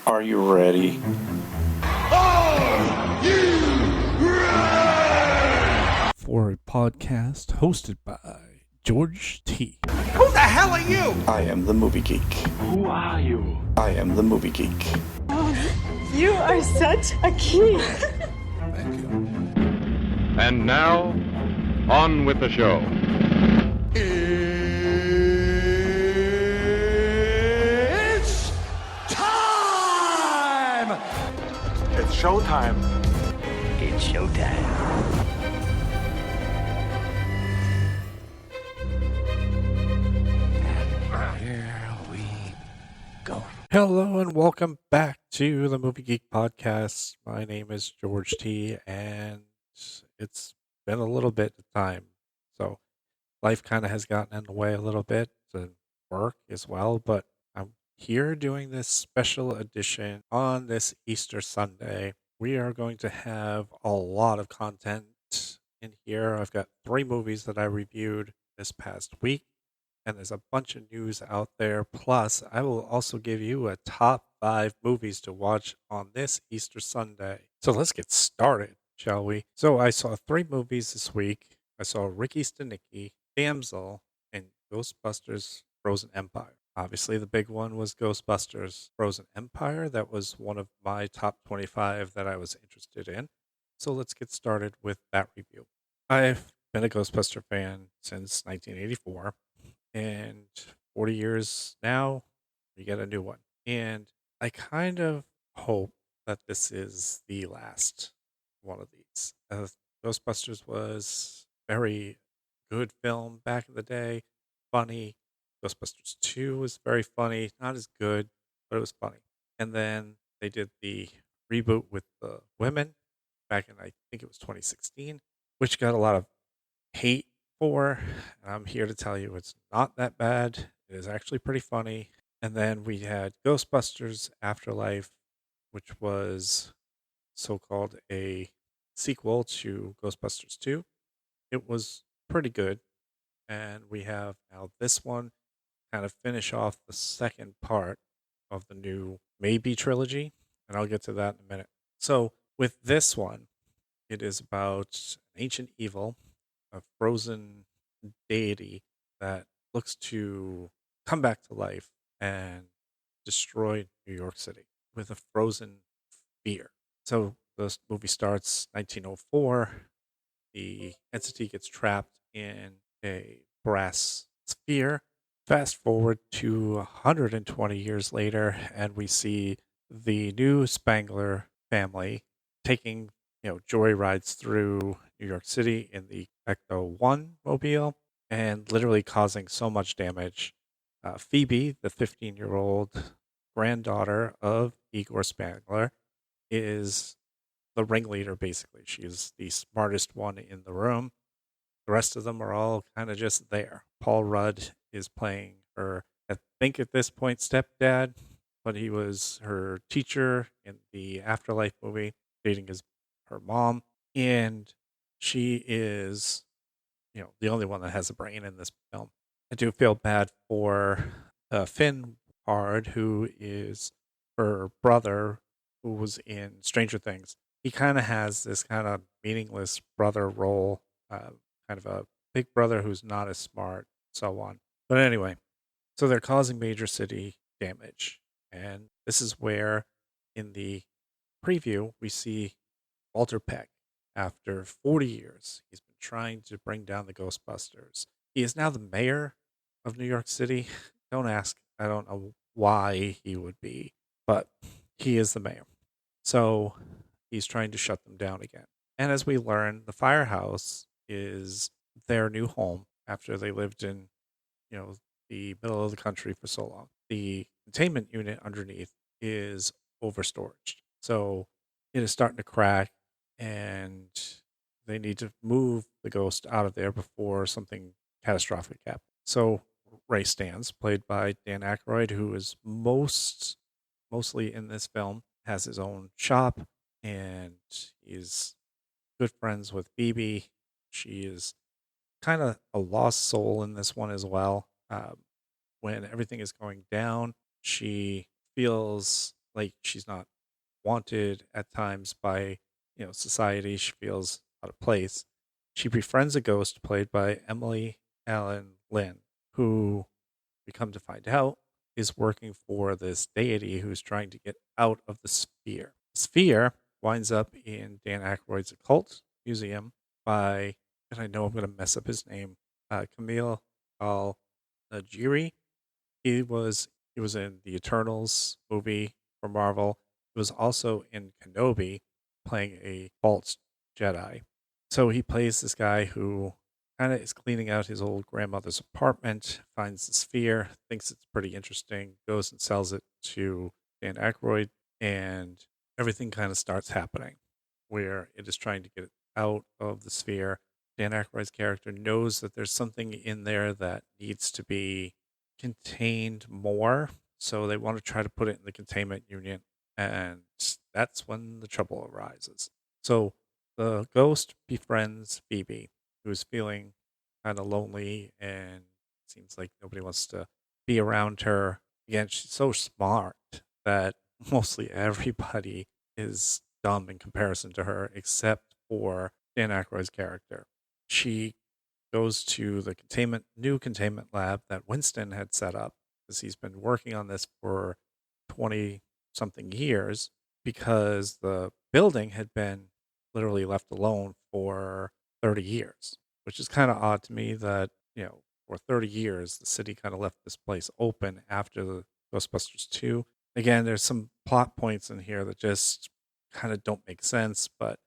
Are you ready? For a podcast hosted by George T. Who the hell are you? I am the movie geek. Who are you? I am the movie geek. You are such a geek. Thank you. And now, on with the show. It's time! It's showtime. It's showtime. Here we go. Hello and welcome back to the Movie Geek Podcast. My name is George T. and it's been a little bit of time. So life kind of has gotten in the way a little bit, and work as well, but I'm here doing this special edition on this Easter Sunday. We are going to have a lot of content in here. I've got 3 movies that I reviewed this past week, and there's a bunch of news out there. Plus, I will also give you a top 5 movies to watch on this Easter Sunday. So let's get started, shall we? So I saw 3 movies this week. I saw Ricky Stinkecy, Damsel, and Ghostbusters Frozen Empire. Obviously, the big one was Ghostbusters Frozen Empire. That was one of my top 25 that I was interested in. So let's get started with that review. I've been a Ghostbuster fan since 1984, and 40 years now, we get a new one. And I kind of hope that this is the last one of these. Ghostbusters was very good film back in the day, funny. Ghostbusters 2 was very funny, not as good, but it was funny. And then they did the reboot with the women back in, I think it was 2016, which got a lot of hate for. And I'm here to tell you it's not that bad. It is actually pretty funny. And then we had Ghostbusters Afterlife, which was so-called a sequel to Ghostbusters 2. It was pretty good. And we have now this one kind of finish off the second part of the new Maybe trilogy. And I'll get to that in a minute. So with this one, it is about an ancient evil, a frozen deity that looks to come back to life and destroy New York City with a frozen fear. So this movie starts 1904. The entity gets trapped in a brass sphere. Fast forward to 120 years later, and we see the new Spangler family taking joyrides through New York City in the Ecto 1 mobile and literally causing so much damage. Phoebe, the 15-year-old granddaughter of Igor Spangler, is the ringleader, basically. She is the smartest one in the room. The rest of them are all kind of just there. Paul Rudd is playing her, I think at this point, stepdad, but he was her teacher in the Afterlife movie, dating her mom. And she is, the only one that has a brain in this film. I do feel bad for Finn Hard, who is her brother, who was in Stranger Things. He kind of has this kind of meaningless brother role, kind of a big brother who's not as smart, so on. But anyway, so they're causing major city damage. And this is where, in the preview, we see Walter Peck. After 40 years, he's been trying to bring down the Ghostbusters. He is now the mayor of New York City. Don't ask. I don't know why he would be, but he is the mayor. So he's trying to shut them down again. And as we learn, the firehouse is their new home after they lived in, the middle of the country for so long. The containment unit underneath is overstorage. So it is starting to crack, and they need to move the ghost out of there before something catastrophic happens. So Ray Stantz, played by Dan Aykroyd, who is mostly in this film, has his own shop, and he's good friends with Phoebe. She is kind of a lost soul in this one as well. When everything is going down, she feels like she's not wanted at times by society. She feels out of place. She befriends a ghost played by Emily Allen Lynn, who we come to find out is working for this deity who's trying to get out of the sphere. The sphere winds up in Dan Aykroyd's occult museum by, and I know I'm going to mess up his name, Camille Al Najiri. He was in the Eternals movie for Marvel. He was also in Kenobi playing a false Jedi. So he plays this guy who kind of is cleaning out his old grandmother's apartment, finds the sphere, thinks it's pretty interesting, goes and sells it to Dan Aykroyd, and everything kind of starts happening where it is trying to get it out of the sphere. Dan Aykroyd's character knows that there's something in there that needs to be contained more, so they want to try to put it in the containment unit, and that's when the trouble arises. So the ghost befriends Phoebe, who's feeling kind of lonely and seems like nobody wants to be around her. Again, she's so smart that mostly everybody is dumb in comparison to her, except for Dan Aykroyd's character. She goes to the new containment lab that Winston had set up, because he's been working on this for 20 something years, because the building had been literally left alone for 30 years, which is kind of odd to me that, for 30 years, the city kind of left this place open after the Ghostbusters 2. Again, there's some plot points in here that just kind of don't make sense, but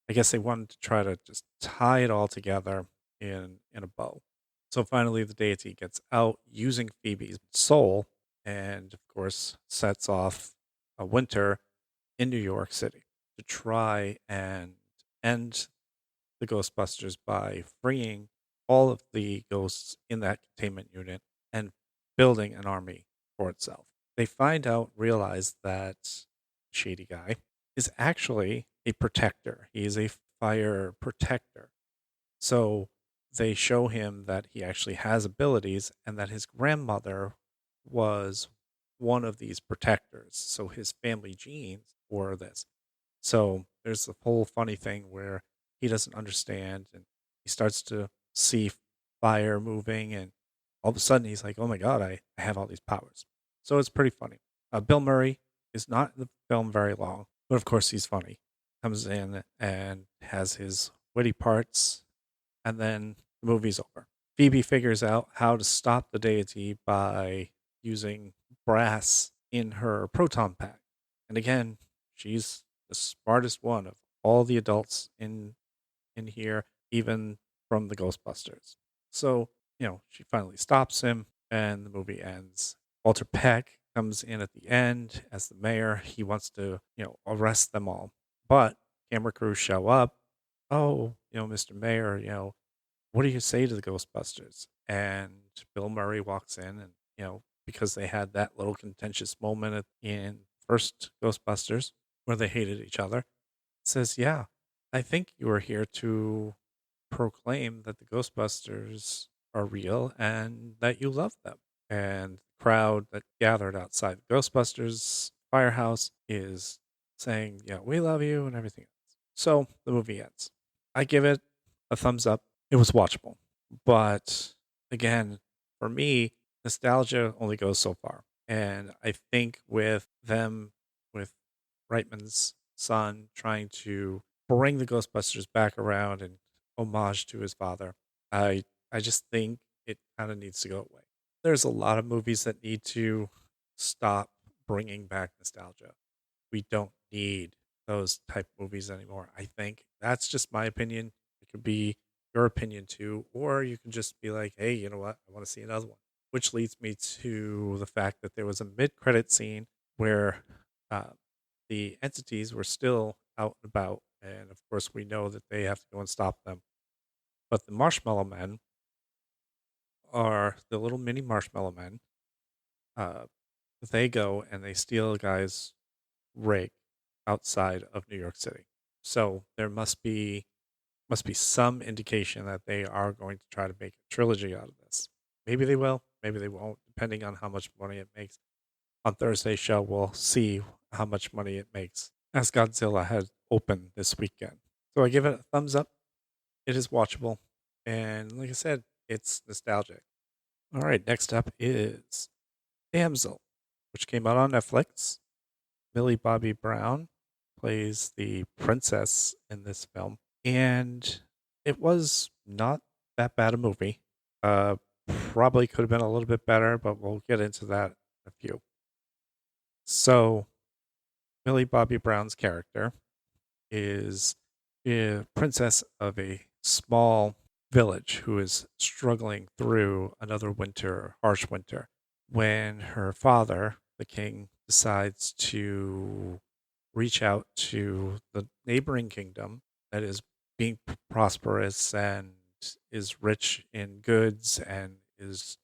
I guess they wanted to try to just tie it all together in a bow. So finally, the deity gets out using Phoebe's soul, and of course sets off a winter in New York City to try and end the Ghostbusters by freeing all of the ghosts in that containment unit and building an army for itself. They realize that shady guy is actually a protector. He is a fire protector. So they show him that he actually has abilities and that his grandmother was one of these protectors. So his family genes were this. So there's the whole funny thing where he doesn't understand and he starts to see fire moving, and all of a sudden he's like, oh my God, I have all these powers. So it's pretty funny. Bill Murray is not in the film very long, but of course he's funny. Comes in and has his witty parts, and then the movie's over. Phoebe figures out how to stop the deity by using brass in her proton pack. And again, she's the smartest one of all the adults in here, even from the Ghostbusters. So, she finally stops him and the movie ends. Walter Peck comes in at the end as the mayor. He wants to, arrest them all. But camera crews show up. Oh, Mr. Mayor, what do you say to the Ghostbusters? And Bill Murray walks in and, because they had that little contentious moment in first Ghostbusters where they hated each other, says, yeah, I think you are here to proclaim that the Ghostbusters are real and that you love them. And the crowd that gathered outside the Ghostbusters firehouse is saying, yeah, we love you and everything else. So the movie ends. I give it a thumbs up. It was watchable. But again, for me, nostalgia only goes so far. And I think with Reitman's son trying to bring the Ghostbusters back around and homage to his father, I just think it kind of needs to go away. There's a lot of movies that need to stop bringing back nostalgia. We don't need those type of movies anymore. I think that's just my opinion. It could be your opinion too, or you can just be like, hey, you know what? I want to see another one. Which leads me to the fact that there was a mid-credit scene where the entities were still out and about, and of course we know that they have to go and stop them. But the Marshmallow Men are the little mini Marshmallow Men. They go and they steal a guy's rig outside of New York City. So there must be some indication that they are going to try to make a trilogy out of this. Maybe they will, maybe they won't, depending on how much money it makes. On Thursday's show, we'll see how much money it makes, as Godzilla had opened this weekend. So I give it a thumbs up. It is watchable. And like I said, it's nostalgic. All right, next up is Damsel, which came out on Netflix. Millie Bobby Brown plays the princess in this film. And it was not that bad a movie. Probably could have been a little bit better, but we'll get into that in a few. So, Millie Bobby Brown's character is a princess of a small village who is struggling through another winter, harsh winter, when her father, the king, decides to reach out to the neighboring kingdom that is being prosperous and is rich in goods and is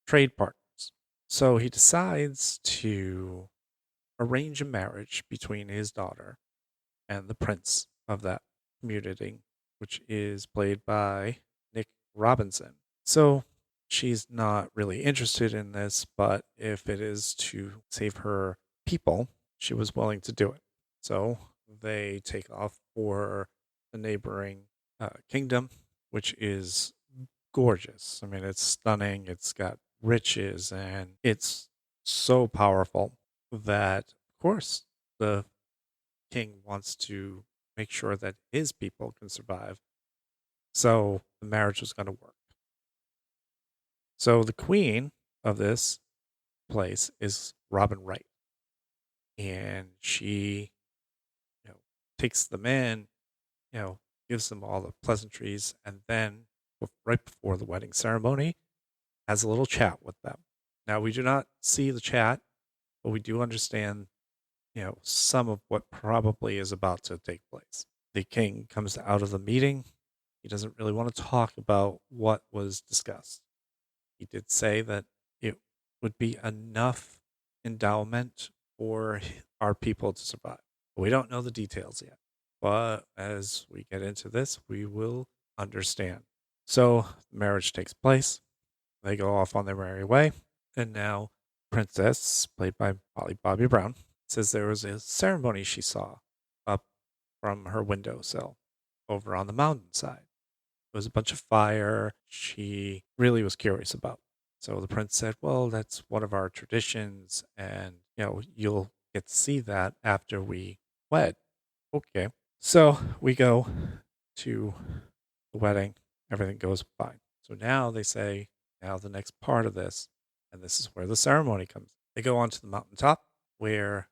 trade partners. So he decides to arrange a marriage between his daughter and the prince of that community, which is played by Nick Robinson. So she's not really interested in this, but if it is to save her people, she was willing to do it. So they take off for the neighboring kingdom, which is gorgeous. I mean, it's stunning. It's got riches and it's so powerful that, of course, the king wants to make sure that his people can survive. So the marriage was going to work. So the queen of this place is Robin Wright. And she, takes them in, gives them all the pleasantries, and then right before the wedding ceremony, has a little chat with them. Now we do not see the chat, but we do understand, some of what probably is about to take place. The king comes out of the meeting. He doesn't really want to talk about what was discussed. He did say that it would be enough endowment for our people to survive. We don't know the details yet, but as we get into this, we will understand. So the marriage takes place. They go off on their merry way. And now Princess, played by Molly Bobby Brown, says there was a ceremony she saw up from her windowsill over on the mountainside. It was a bunch of fire she really was curious about. So the prince said, well, that's one of our traditions, and, you'll get to see that after we wed. Okay. So we go to the wedding. Everything goes fine. So now they say, now the next part of this, and this is where the ceremony comes. They go onto the mountaintop where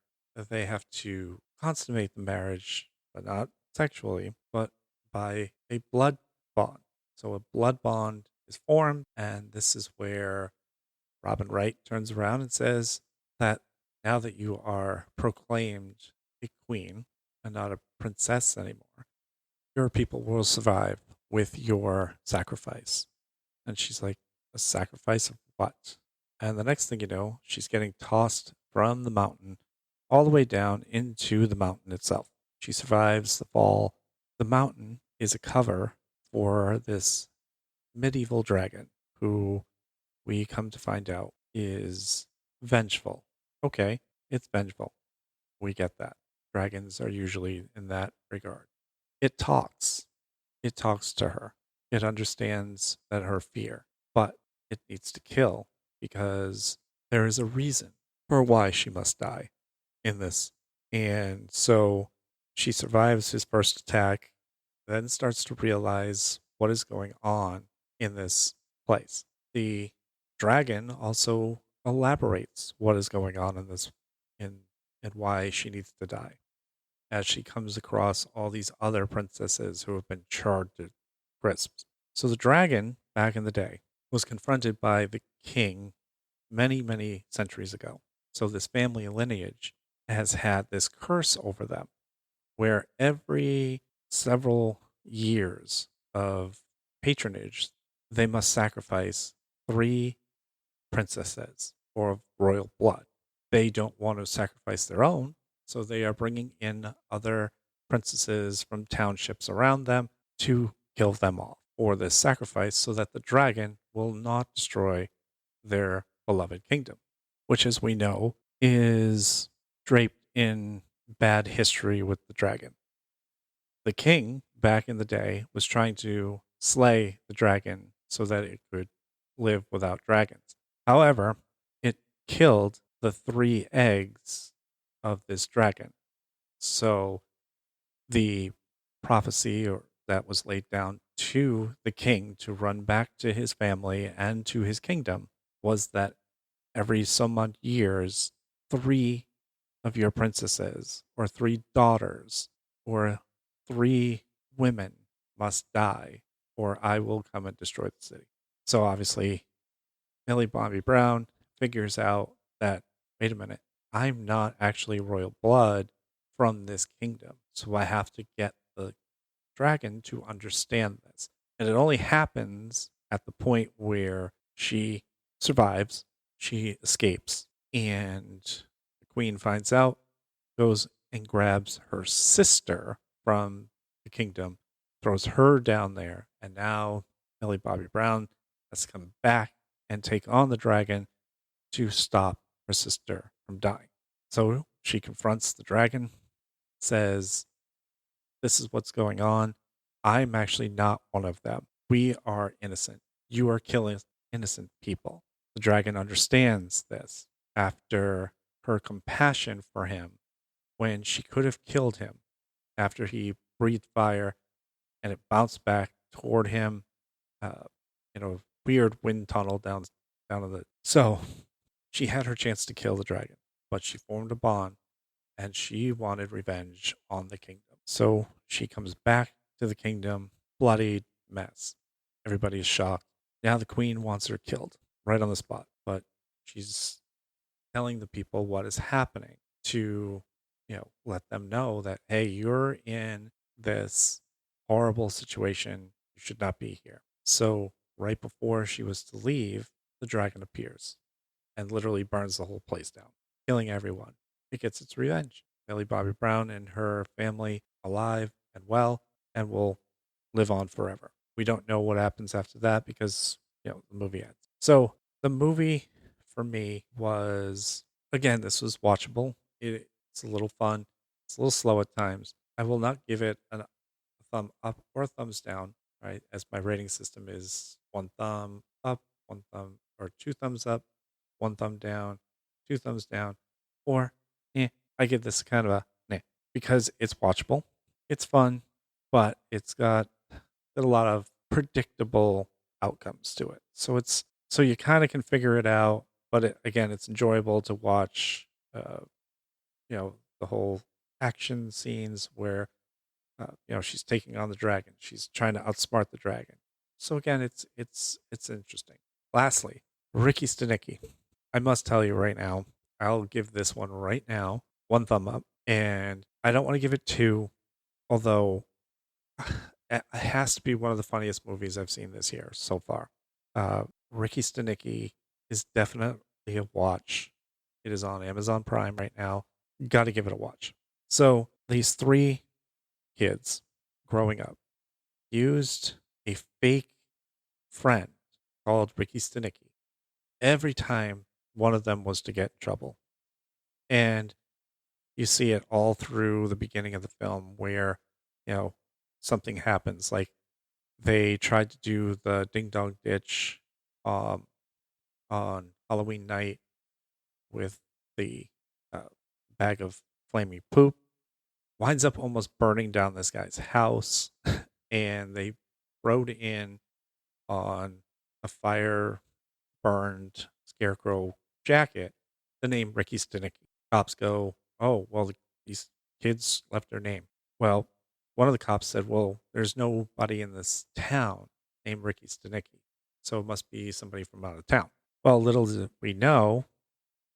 they have to consummate the marriage, but not sexually, but by a blood bond. So a blood bond is formed, and this is where Robin Wright turns around and says that now that you are proclaimed a queen and not a princess anymore, your people will survive with your sacrifice. And she's like, a sacrifice of what? And the next thing you know, she's getting tossed from the mountain all the way down into the mountain itself. She survives the fall. The mountain is a cover for this medieval dragon who we come to find out is vengeful. Okay, it's vengeful. We get that. Dragons are usually in that regard. It talks. It talks to her. It understands that her fear, but it needs to kill because there is a reason for why she must die in this. And so she survives his first attack, then starts to realize what is going on in this place. The dragon also elaborates what is going on in this and why she needs to die as she comes across all these other princesses who have been charred to crisps. So the dragon, back in the day, was confronted by the king many, many centuries ago. So this family lineage has had this curse over them where every several years of patronage, they must sacrifice 3 princesses or of royal blood. They don't want to sacrifice their own, so they are bringing in other princesses from townships around them to kill them off for this sacrifice so that the dragon will not destroy their beloved kingdom, which, as we know, is draped in bad history with the dragon. The king back in the day was trying to slay the dragon so that it could live without dragons. However, it killed the 3 eggs of this dragon. So the prophecy that was laid down to the king to run back to his family and to his kingdom was that every some odd years, 3 of your princesses or 3 daughters or 3 women must die, or I will come and destroy the city. So obviously, Millie Bobby Brown figures out that, wait a minute, I'm not actually royal blood from this kingdom. So I have to get the dragon to understand this. And it only happens at the point where she survives, she escapes, and the queen finds out, goes and grabs her sister from the kingdom, throws her down there, and now Millie Bobby Brown has to come back and take on the dragon to stop her sister from dying. So she confronts the dragon, says, "This is what's going on. I'm actually not one of them. We are innocent. You are killing innocent people." The dragon understands this after her compassion for him when she could have killed him after he breathed fire and it bounced back toward him in a weird wind tunnel down to the. So she had her chance to kill the dragon, but she formed a bond and she wanted revenge on the kingdom. So she comes back to the kingdom, bloodied mess. Everybody is shocked. Now the queen wants her killed right on the spot, but she's telling the people what is happening to, let them know that, hey, you're in this horrible situation. You should not be here. So right before she was to leave, the dragon appears and literally burns the whole place down, killing everyone. It gets its revenge. Millie Bobby Brown and her family alive and well and will live on forever. We don't know what happens after that because, the movie ends. So the movie for me was, again, this was watchable. It's a little fun. It's a little slow at times. I will not give it a thumb up or a thumbs down, right? As my rating system is 1 thumb up, 1 thumb, or 2 thumbs up, 1 thumb down, 2 thumbs down, or I give this kind of a because it's watchable, it's fun, but it's got a lot of predictable outcomes to it. So you kind of can figure it out, but again, it's enjoyable to watch. The whole action scenes where she's taking on the dragon, she's trying to outsmart the dragon. So again, it's interesting. Lastly, Ricky Stenicki. I must tell you right now, I'll give this one right now 1 thumb up, and I don't want to give it 2, although it has to be one of the funniest movies I've seen this year so far. Ricky Stenicki is definitely a watch. It is on Amazon Prime right now. Got to give it a watch. So these 3 kids growing up used a fake friend called Ricky Stenicki every time one of them was to get in trouble. And you see it all through the beginning of the film where, something happens. Like they tried to do the ding dong ditch on Halloween night with the bag of flaming poop. Winds up almost burning down this guy's house. And they rode in on a fire burned scarecrow jacket the name Ricky Stenicki. Cops go, oh, well, these kids left their name. Well, one of the cops said, well, there's nobody in this town named Ricky Stenicki, so it must be somebody from out of town. Well, little did we know,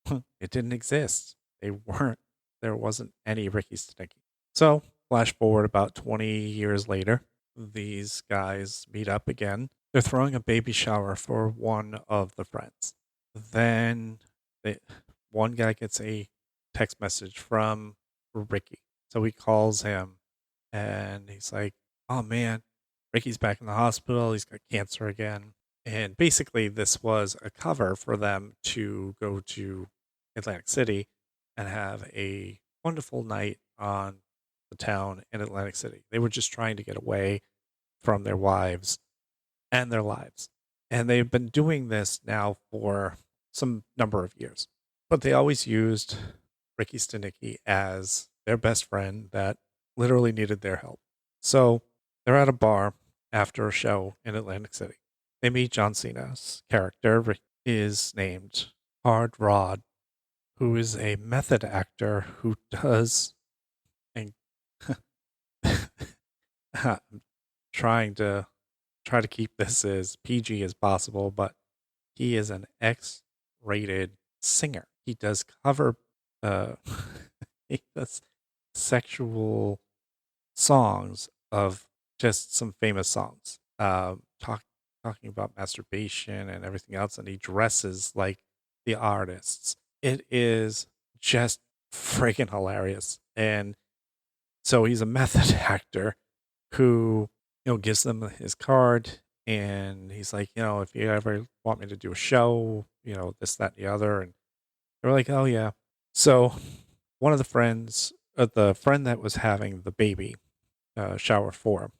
it didn't exist. There wasn't any Ricky Stenicki. So, flash forward about 20 years later, these guys meet up again. They're throwing a baby shower for one of the friends. Then one guy gets a text message from Ricky. So he calls him and he's like, oh man, Ricky's back in the hospital. He's got cancer again. And basically, this was a cover for them to go to Atlantic City and have a wonderful night on the town in Atlantic City. They were just trying to get away from their wives and their lives. And they've been doing this now for some number of years. But they always used Ricky Stinkecy as their best friend that literally needed their help. So they're at a bar after a show in Atlantic City. They meet John Cena's character is named Hard Rod, who is a method actor who does and I'm try to keep this as PG as possible, but he is an X-rated singer. He does cover uh he does sexual songs of just some famous songs. Talking about masturbation and everything else, and he dresses like the artists. It is just freaking hilarious. And so he's a method actor who, gives them his card, and he's like, if you ever want me to do a show, this, that, and the other. And they're like, oh yeah. So one of the friend that was having the baby shower for him,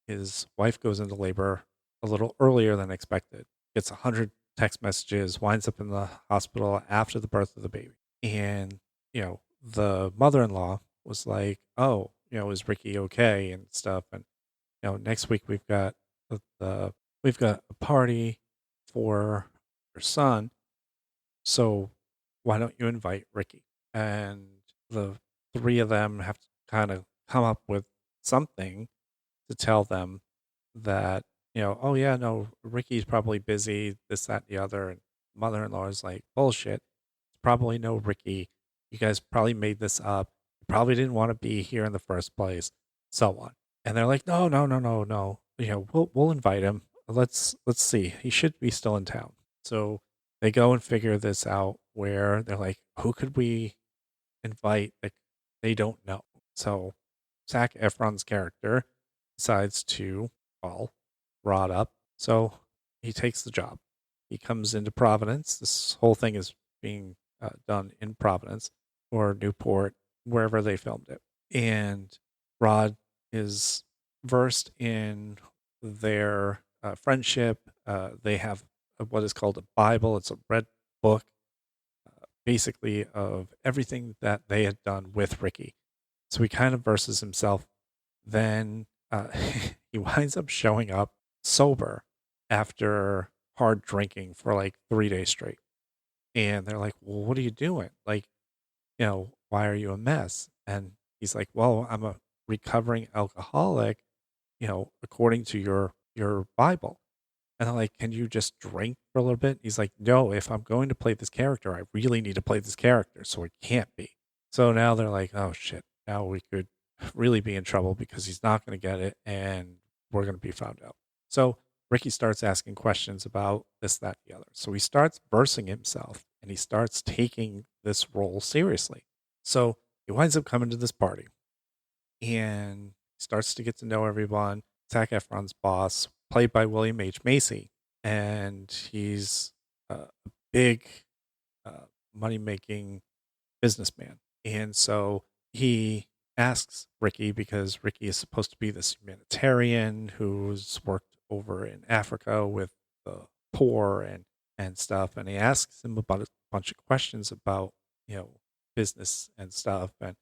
his wife goes into labor a little earlier than expected, gets 100 text messages, winds up in the hospital after the birth of the baby. And, the mother-in-law was like, oh, is Ricky okay and stuff? And, next week we've got a party for your son. So why don't you invite Ricky? And the three of them have to kind of come up with something to tell them that, oh yeah, no, Ricky's probably busy, this, that, and the other. And mother-in-law is like, bullshit. It's probably no Ricky. You guys probably made this up. You probably didn't want to be here in the first place, so on. And they're like, no, no, no, no, no. We'll invite him. Let's see. He should be still in town. So they go and figure this out where they're like, who could we invite that they don't know? So Zac Efron's character decides to call Rod up. So he takes the job. He comes into Providence. This whole thing is being done in Providence or Newport, wherever they filmed it. And Rod is versed in their friendship. They have what is called a Bible. It's a red book, basically, of everything that they had done with Ricky. So he kind of verses himself. Then he winds up showing up sober after hard drinking for like 3 days straight. And they're like, well, what are you doing? Like, why are you a mess? And he's like, well, I'm a recovering alcoholic, according to your Bible. And I'm like, can you just drink for a little bit? He's like, no, if I'm going to play this character, I really need to play this character, so it can't be. So now they're like, oh shit, now we could really be in trouble because he's not going to get it and we're going to be found out. So Ricky starts asking questions about this, that, the other. So he starts versing himself and he starts taking this role seriously. So he winds up coming to this party and starts to get to know everyone. Zac Efron's boss, played by William H. Macy, and he's a big money-making businessman. And so he asks Ricky, because Ricky is supposed to be this humanitarian who's worked over in Africa with the poor and stuff. And he asks him about a bunch of questions about, business and stuff. And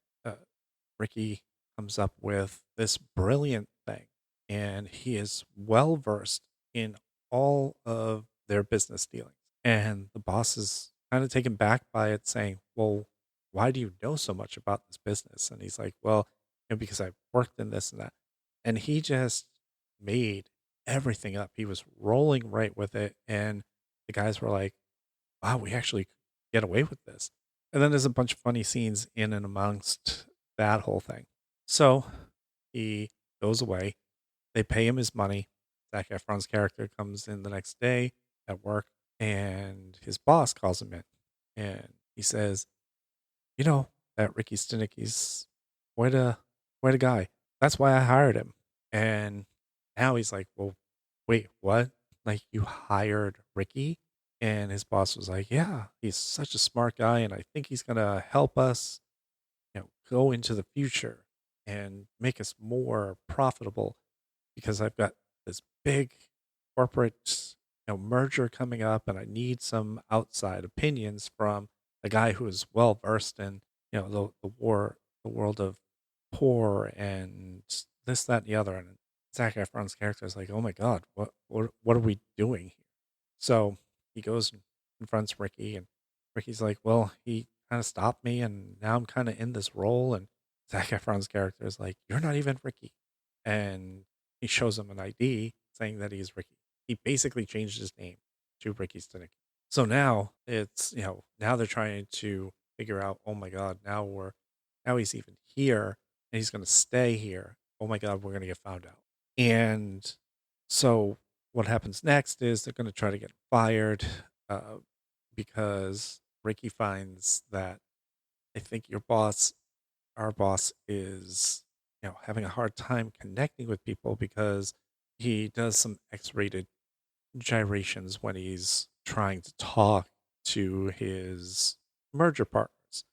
Ricky comes up with this brilliant thing. And he is well versed in all of their business dealings. And the boss is kind of taken back by it, saying, well, why do you know so much about this business? And he's like, well, because I've worked in this and that. And he just made everything up. He was rolling right with it. And the guys were like, wow, we actually get away with this. And then there's a bunch of funny scenes in and amongst that whole thing. So he goes away. They pay him his money. Zac Efron's character comes in the next day at work, and his boss calls him in. And he says, that Ricky Stinkecy's quite a guy. That's why I hired him. And now he's like, well, wait, what? Like, you hired Ricky? And his boss was like, yeah, he's such a smart guy, and I think he's going to help us, go into the future and make us more profitable because I've got this big corporate merger coming up, and I need some outside opinions from a guy who is well versed in the world of poor and this, that, and the other. And Zac Efron's character is like, oh my god, what are we doing here? So he goes and confronts Ricky, and Ricky's like, well, he kind of stopped me, and now I'm kind of in this role. And Zac Efron's character is like, you're not even Ricky, and he shows him an ID saying that he's Ricky. He basically changed his name to Ricky Stinkecy. So now it's now they're trying to figure out, oh my god, now he's even here and he's going to stay here. Oh my god, we're going to get found out. And so what happens next is they're going to try to get fired uh, because Ricky finds that I think our boss, is having a hard time connecting with people because he does some X-rated gyrations when he's trying to talk to his merger partners.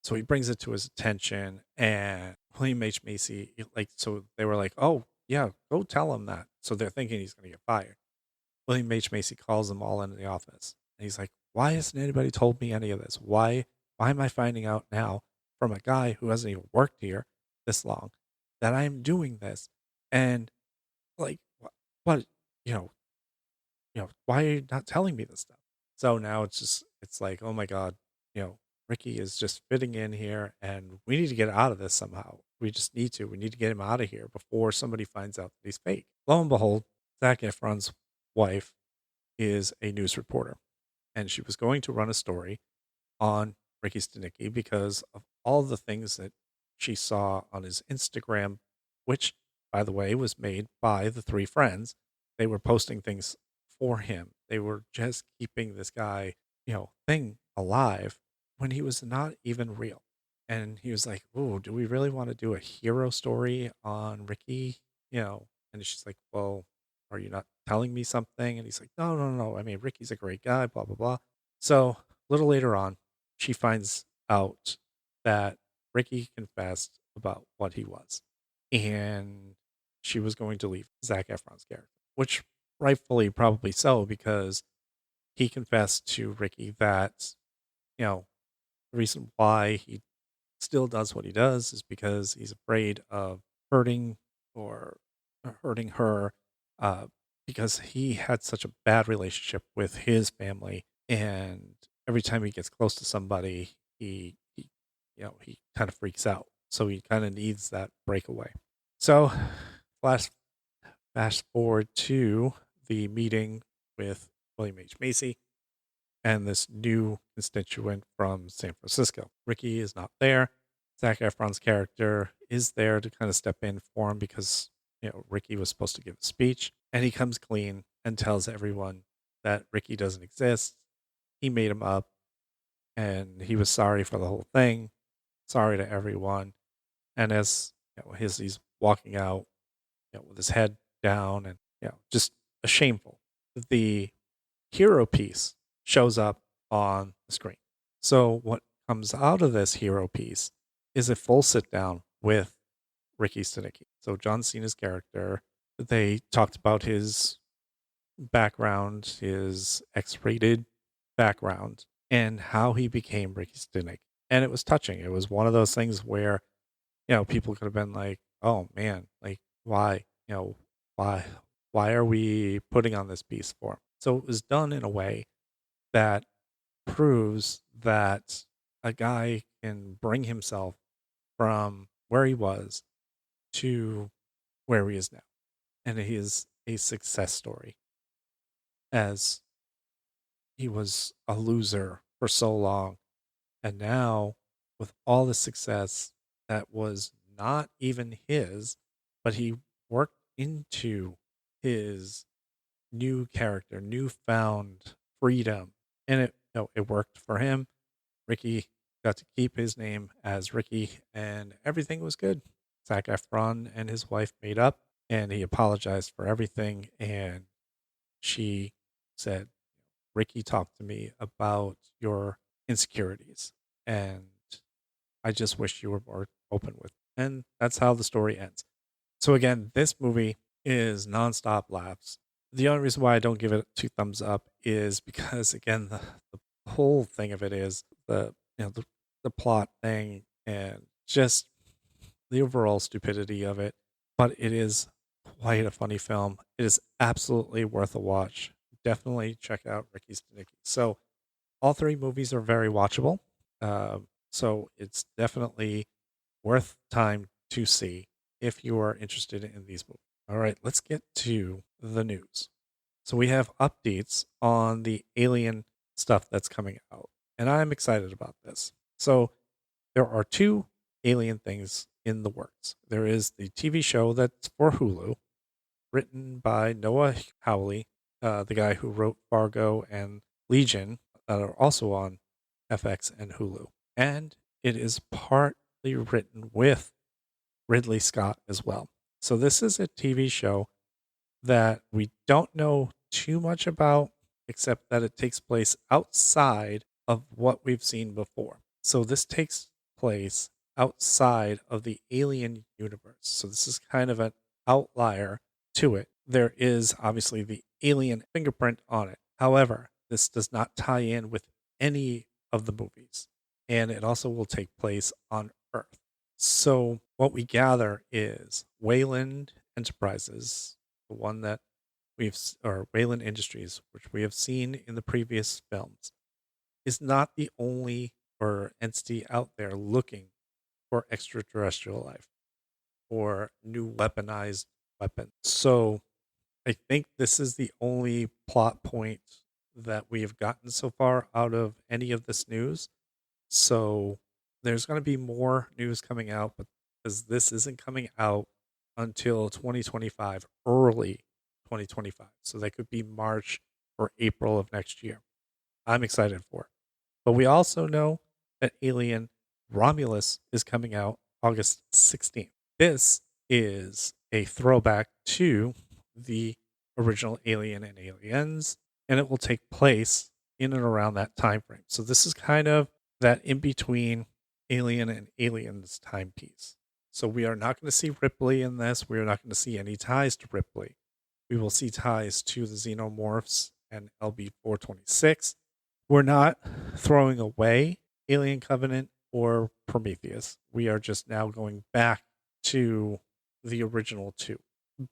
So he brings it to his attention, and William H. Macy, so they were like, oh, yeah, go tell him that. So they're thinking he's going to get fired. William H. Macy calls them all into the office, and he's like, why hasn't anybody told me any of this? Why am I finding out now from a guy who hasn't even worked here this long that I'm doing this? And like, what, you know, why are you not telling me this stuff? So now it's like, oh my God, Ricky is just fitting in here and we need to get out of this somehow. We need to get him out of here before somebody finds out that he's fake. Lo and behold, Zac Efron's wife is a news reporter, and she was going to run a story on Ricky Stanicky because of all the things that she saw on his Instagram, which, by the way, was made by the three friends. They were posting things for him. They were just keeping this guy, thing alive when he was not even real. And he was like, "Oh, do we really want to do a hero story on Ricky?" And she's like, "Well, are you not telling me something?" And he's like, "No, no, no. I mean, Ricky's a great guy, blah, blah, blah." So a little later on, she finds out that Ricky confessed about what he was. And she was going to leave Zac Efron's character, which rightfully probably so, because he confessed to Ricky that, the reason why he still does what he does is because he's afraid of hurting or hurting her uh, because he had such a bad relationship with his family, and every time he gets close to somebody, he kind of freaks out. So he kind of needs that breakaway. So flash fast forward to the meeting with William H. Macy and this new constituent from San Francisco. Ricky is not there. Zac Efron's character is there to kind of step in for him because, Ricky was supposed to give a speech, and he comes clean and tells everyone that Ricky doesn't exist. He made him up, and he was sorry for the whole thing, sorry to everyone. And as he's walking out, with his head down and just shameful, the hero piece shows up on the screen. So what comes out of this hero piece is a full sit down with Ricky Stanicky. So John Cena's character, they talked about his background, his X-rated background, and how he became Ricky Stanicky. And it was touching. It was one of those things where, people could have been like, "Oh man, like why, why, why are we putting on this piece for him?" So it was done in a way that proves that a guy can bring himself from where he was to where he is now. And he is a success story, as he was a loser for so long. And now, with all the success that was not even his, but he worked into his new character, newfound freedom. And it worked for him. Ricky got to keep his name as Ricky, and everything was good. Zac Efron and his wife made up, and he apologized for everything. And she said, "Ricky talked to me about your insecurities, and I just wish you were more open with. And that's how the story ends. So again, this movie is nonstop laughs. The only reason why I don't give it 2 thumbs up is because again, the whole thing of it is the plot thing and just the overall stupidity of it. But it is quite a funny film. It is absolutely worth a watch. Definitely check out Ricky's Stinkecy. So all 3 movies are very watchable. So it's definitely worth time to see if you are interested in these movies. All right, let's get to the news. So we have updates on the Alien stuff that's coming out, and I'm excited about this. So there are 2 Alien things in the works. There is the TV show that's for Hulu, written by Noah Hawley, the guy who wrote Fargo and Legion, that are also on FX and Hulu. And it is partly written with Ridley Scott as well. So this is a TV show that we don't know too much about, except that it takes place outside of what we've seen before. So this takes place outside of the Alien universe. So this is kind of an outlier to it. There is obviously the Alien fingerprint on it. However, this does not tie in with any of the movies. And it also will take place on Earth. So what we gather is Wayland Enterprises, the one that or Wayland Industries, which we have seen in the previous films, is not the only or entity out there looking for extraterrestrial life or new weaponized weapons. So I think this is the only plot point that we have gotten so far out of any of this news. So there's going to be more news coming out, but because this isn't coming out until 2025, early 2025. So that could be March or April of next year. I'm excited for it. But we also know that Alien Romulus is coming out August 16th. This is a throwback to the original Alien and Aliens, and it will take place in and around that time frame. So this is kind of that in between Alien and Aliens timepiece. So we are not going to see Ripley in this. We are not going to see any ties to Ripley. We will see ties to the Xenomorphs and LB-426. We're not throwing away Alien Covenant or Prometheus. We are just now going back to the original 2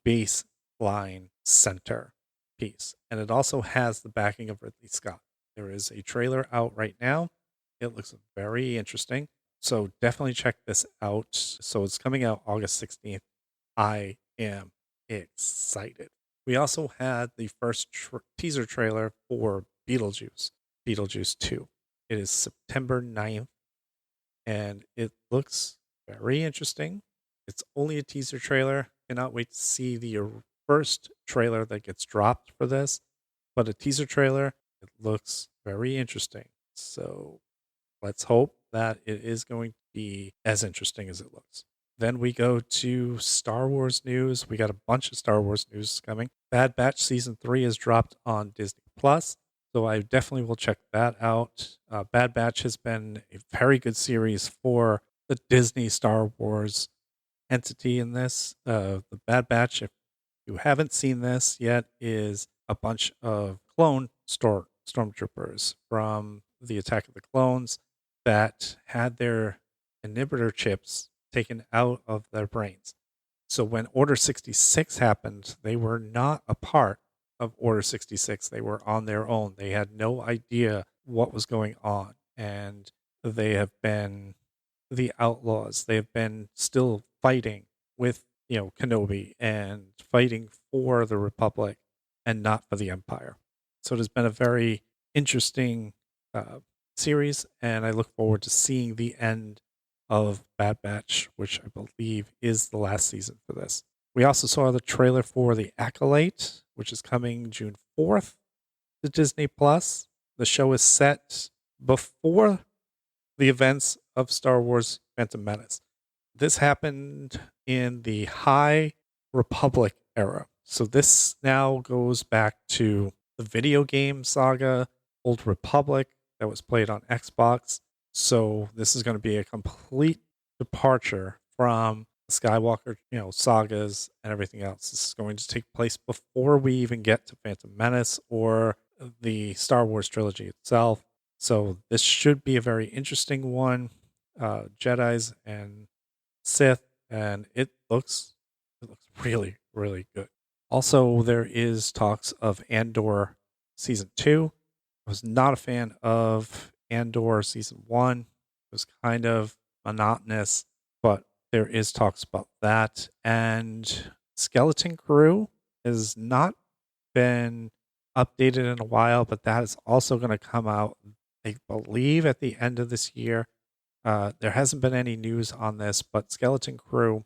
baseline center piece. And it also has the backing of Ridley Scott. There is a trailer out right now. It looks very interesting. So definitely check this out. So it's coming out August 16th. I am excited. We also had the first teaser trailer for Beetlejuice 2. It is September 9th, and it looks very interesting. It's only a teaser trailer. Cannot wait to see the first trailer that gets dropped for this. But a teaser trailer, it looks very interesting. So let's hope that it is going to be as interesting as it looks. Then we go to Star Wars news. We got a bunch of Star Wars news coming. Bad Batch Season 3 is dropped on Disney+. So I definitely will check that out. Bad Batch has been a very good series for the Disney Star Wars entity in this. The Bad Batch, if you haven't seen this yet, is a bunch of clone stormtroopers from the Attack of the Clones that had their inhibitor chips taken out of their brains. So when Order 66 happened, they were not a part of Order 66. They were on their own. They had no idea what was going on. And they have been the outlaws. They have been still fighting with, Kenobi and fighting for the Republic and not for the Empire. So it has been a very interesting series, and I look forward to seeing the end of Bad Batch, which I believe is the last season for this. We also saw the trailer for The Acolyte, which is coming June 4th to Disney+. The show is set before the events of Star Wars Phantom Menace. This happened in the High Republic era. So this now goes back to the video game saga, Old Republic, that was played on Xbox. So this is going to be a complete departure from Skywalker, sagas and everything else. This is going to take place before we even get to Phantom Menace or the Star Wars trilogy itself. So this should be a very interesting one. Jedis and Sith, and it looks really, really good. Also, there is talks of Andor season 2. I was not a fan of Andor season 1. It was kind of monotonous, but there is talks about that. And Skeleton Crew has not been updated in a while, but that is also going to come out, I believe, at the end of this year. There hasn't been any news on this, but Skeleton Crew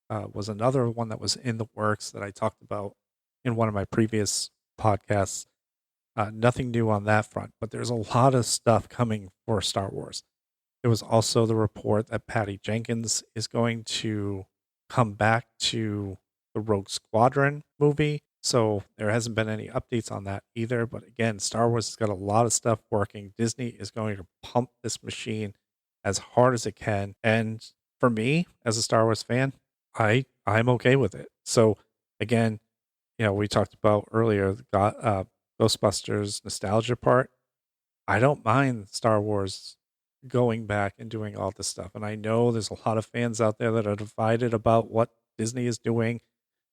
was another one that was in the works that I talked about in one of my previous podcasts. Nothing new on that front, but there's a lot of stuff coming for Star Wars. There was also the report that Patty Jenkins is going to come back to the Rogue Squadron movie. So there hasn't been any updates on that either. But again, Star Wars has got a lot of stuff working. Disney is going to pump this machine as hard as it can. And for me, as a Star Wars fan, I'm okay with it. So again, we talked about earlier the Ghostbusters nostalgia part. I don't mind Star Wars going back and doing all this stuff. And I know there's a lot of fans out there that are divided about what Disney is doing,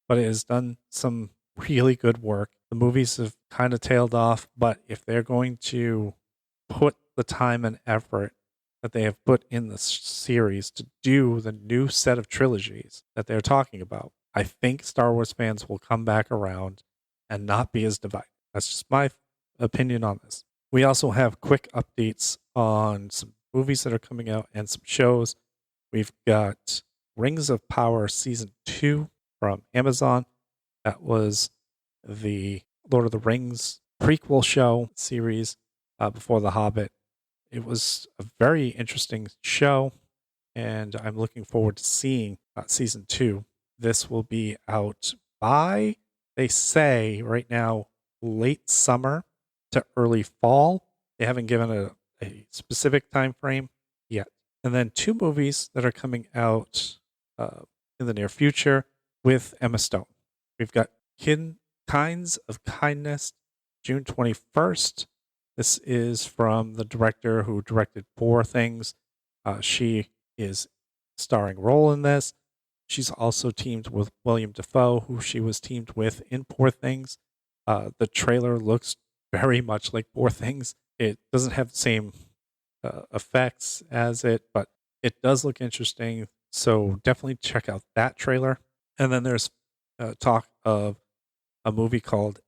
but it has done some really good work. The movies have kind of tailed off, but if they're going to put the time and effort that they have put in the series to do the new set of trilogies that they're talking about, I think Star Wars fans will come back around and not be as divided. That's just my opinion on this. We also have quick updates on some movies that are coming out and some shows. We've got Rings of Power Season 2 from Amazon. That was the Lord of the Rings prequel show series before The Hobbit. It was a very interesting show, and I'm looking forward to seeing Season 2. This will be out by, they say right now, late summer to early fall. They haven't given a specific time frame yet. And then 2 movies that are coming out in the near future with Emma Stone. We've got Kinds of Kindness, June 21st. This is from the director who directed Poor Things. She is starring role in this. She's also teamed with William Dafoe, who she was teamed with in Poor Things. The trailer looks very much like Poor Things. It doesn't have the same effects as it, but it does look interesting. So definitely check out that trailer. And then there's talk of a movie called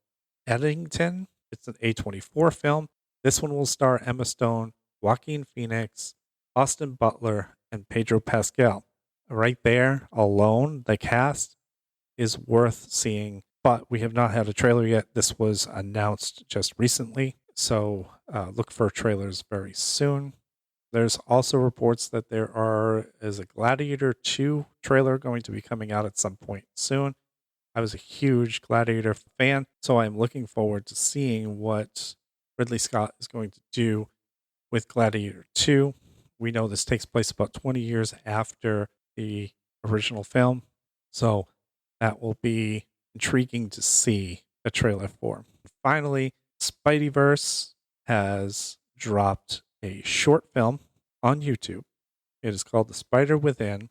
Eddington. It's an A24 film. This one will star Emma Stone, Joaquin Phoenix, Austin Butler, and Pedro Pascal. Right there alone, the cast is worth seeing, but we have not had a trailer yet. This was announced just recently, so look for trailers very soon. There's also reports that there is a Gladiator 2 trailer going to be coming out at some point soon. I was a huge Gladiator fan, so I'm looking forward to seeing what Ridley Scott is going to do with Gladiator 2. We know this takes place about 20 years after the original film, so that will be intriguing to see a trailer for. Finally, Spideyverse has dropped a short film on YouTube. It is called The Spider Within,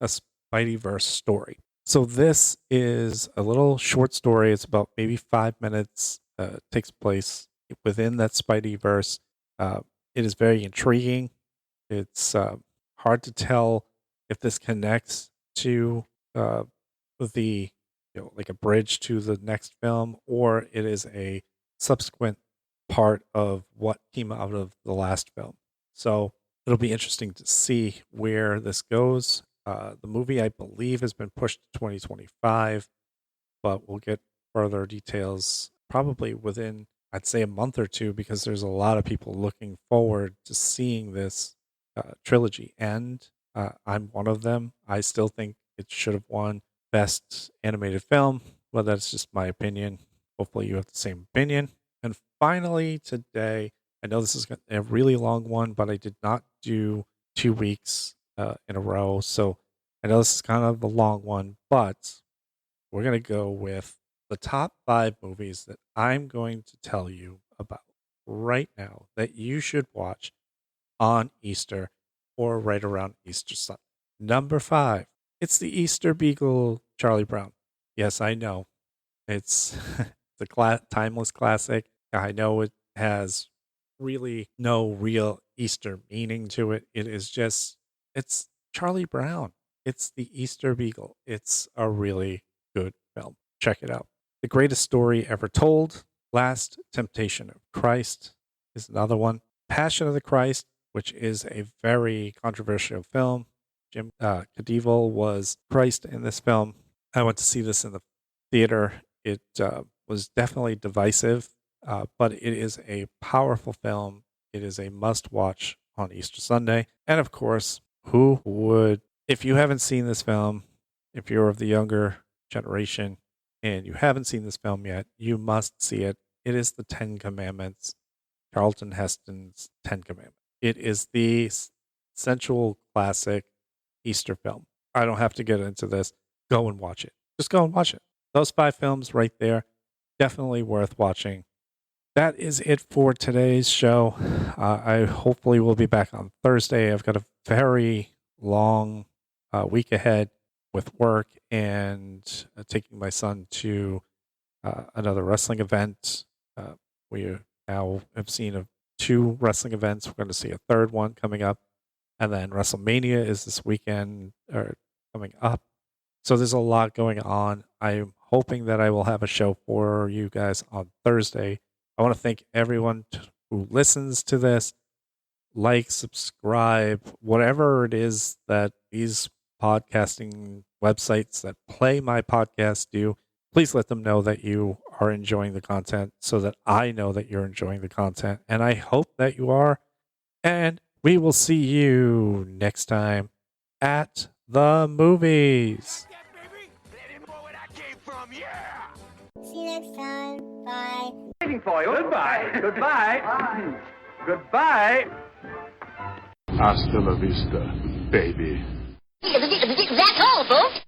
a Spideyverse story. So this is a little short story. It's about maybe 5 minutes. Takes place within that Spideyverse. It is very intriguing. It's hard to tell if this connects to the like a bridge to the next film, or it is a subsequent part of what came out of the last film. So it'll be interesting to see where this goes. The movie, I believe, has been pushed to 2025, but we'll get further details probably within, I'd say, a month or two, because there's a lot of people looking forward to seeing this trilogy end. I'm one of them. I still think it should have won Best Animated Film, but that's just my opinion. Hopefully you have the same opinion. And finally today, I know this is a really long one, but I did not do 2 weeks in a row. So I know this is kind of a long one, but we're going to go with the top 5 movies that I'm going to tell you about right now that you should watch on Easter or right around Easter Sunday. Number 5, it's the Easter Beagle, Charlie Brown. Yes, I know. It's the timeless classic. I know it has really no real Easter meaning to it. It's Charlie Brown. It's the Easter Beagle. It's a really good film. Check it out. The Greatest Story Ever Told, Last Temptation of Christ is another one. Passion of the Christ, which is a very controversial film. Jim Caviezel was Christ in this film. I went to see this in the theater. It was definitely divisive, but it is a powerful film. It is a must-watch on Easter Sunday. And of course, who would, if you haven't seen this film, if you're of the younger generation and you haven't seen this film yet, you must see it. It is the 10 Commandments, Charlton Heston's 10 Commandments. It is the sensual classic Easter film. I don't have to get into this. Go and watch it. Just go and watch it. Those 5 films right there, definitely worth watching. That is it for today's show. I hopefully will be back on Thursday. I've got a very long week ahead with work and taking my son to another wrestling event. We now have seen 2 wrestling events. We're going to see a third one coming up. And then WrestleMania is this weekend or coming up. So there's a lot going on. I'm hoping that I will have a show for you guys on Thursday. I want to thank everyone who listens to this. Like, subscribe, whatever it is that these podcasting websites that play my podcast do. Please let them know that you are enjoying the content so that I know that you're enjoying the content. And I hope that you are. And we will see you next time at the movies. See you next time. Bye. Waiting for you. Goodbye. Goodbye. Goodbye. Hasta la vista, baby. That's all, folks.